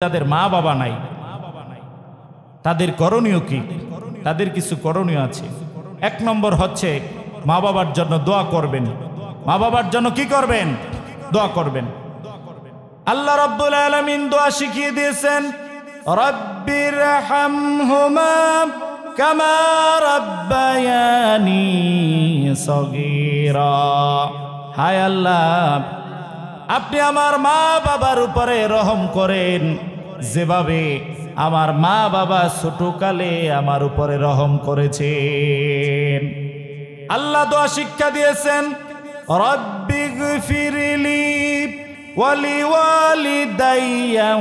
তাদের মা বাবা নাই, তাদের করণীয় কি? তাদের কিছু করণীয় আছে। এক নম্বর হচ্ছে মা বাবার জন্য দোয়া করবেন। মা বাবার জন্য কি করবেন? দোয়া করবেন। আল্লাহ রাব্বুল আলামিন দোয়া শিখিয়ে দিয়েছেন, রাব্বিরহামহুমা কামা রাব্বায়ানি সগীরা। হায় আল্লাহ, আপনি আমার মা বাবার উপরে রহম করেন যেভাবে আমার মা বাবা ছোটকালে আমার উপরে রহম করেছেন। আল্লাহ দোয়া শিক্ষা দিয়েছেন, রব্বিগফিরলি ওয়ালিওয়ালিদাইয়া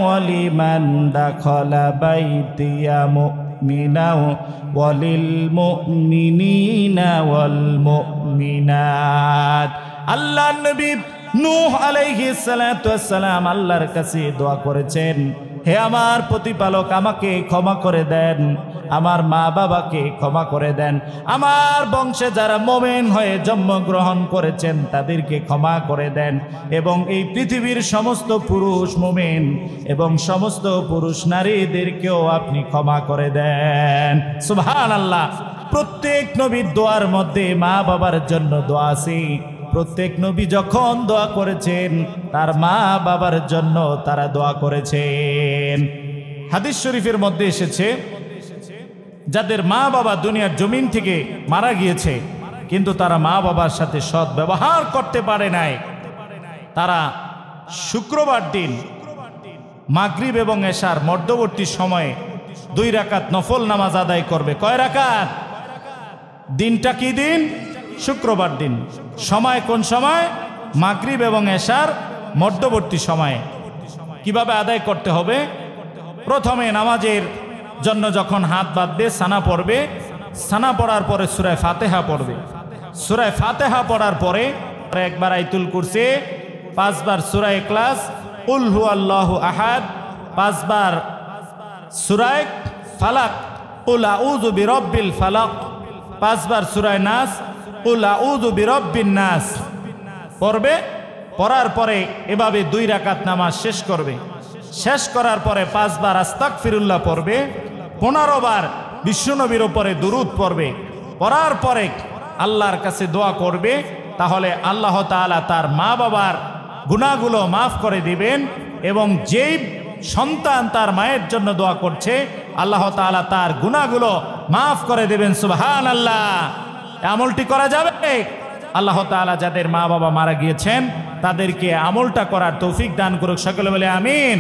ওয়ালিমান দাখালা বাইতিয়া মুমিনা ওয়ালিল মুমিনিনা ওয়াল মুমিনাত। আল্লাহ নবী নূহ আলাইহিস সালাতু ওয়াস সালাম আল্লাহর কাছে দোয়া করেছেন, হে আমার প্রতিপালক, আমাকে ক্ষমা করে দেন, আমার মা বাবাকে ক্ষমা করে দেন, আমার বংশে যারা মুমিন হয়ে জন্মগ্রহণ করেছেন তাদেরকে ক্ষমা করে দেন, এবং এই পৃথিবীর সমস্ত পুরুষ মুমিন এবং সমস্ত পুরুষ নারীদেরকেও আপনি ক্ষমা করে দেন। সুবহানাল্লাহ। প্রত্যেক নবীর দোয়ার মধ্যে মা বাবার জন্য দোয়া আছে। প্রত্যেক নবী যখন দোয়া করেছেন তার মা বাবার জন্য তারা দোয়া করেছেন। হাদিস শরীফের মধ্যে এসেছে, যাদের মা বাবা দুনিয়ার জমিন থেকে মারা গিয়েছে কিন্তু তারা মা বাবার সাথে সৎ ব্যবহার করতে পারে নাই, তারা শুক্রবার দিন মাগরিব এবং এশার মধ্যবর্তী সময়ে 2 রাকাত নফল নামাজ আদায় করবে। কয় রাকাত? দিনটা কি দিন? শুক্রবার দিন। সময় কোন সময়? মাগরিব এবং এশার মধ্যবর্তী সময়ে। কিভাবে আদায় করতে হবে? প্রথমে নামাজের জন্য যখন হাত বাঁধবে সানা পড়বে, সানা পড়ার পরে সূরা ফাতিহা পড়বে, সূরা ফাতিহা পড়ার পরে একবার আয়াতুল কুরসি, 5 বার সূরা ইখলাস, কুল হুয়াল্লাহু আহাদ, 5 বার সূরা ফালাক, কুল আউযু বিরাব্বিল ফালাক, 5 বার সূরা নাস, কুল আউযু বিরাব্বিন নাস পড়বে। পড়ার পরে এভাবে 2 রাকাত নামাজ শেষ করবে। শেষ করার পরে 5 বার আস্তাগফিরুল্লাহ পড়বে, 15 বার বিশ্বনবীর উপরে দুরূদ পড়বে। পড়ার পরে আল্লাহর কাছে দোয়া করবে, তাহলে আল্লাহ তাআলা তার মা বাবার গুনাহগুলো মাফ করে দিবেন, এবং যেই সন্তান তার মায়ের জন্য দোয়া করছে আল্লাহ তাআলা তার গুনাহগুলো মাফ করে দিবেন। সুবহানাল্লাহ। আমলটি করা যাবে। আল্লাহ তাআলা যাদের মা বাবা মারা গিয়েছেন তাদেরকে আমলটা করার তৌফিক দান করুক। সকলে বলে আমিন।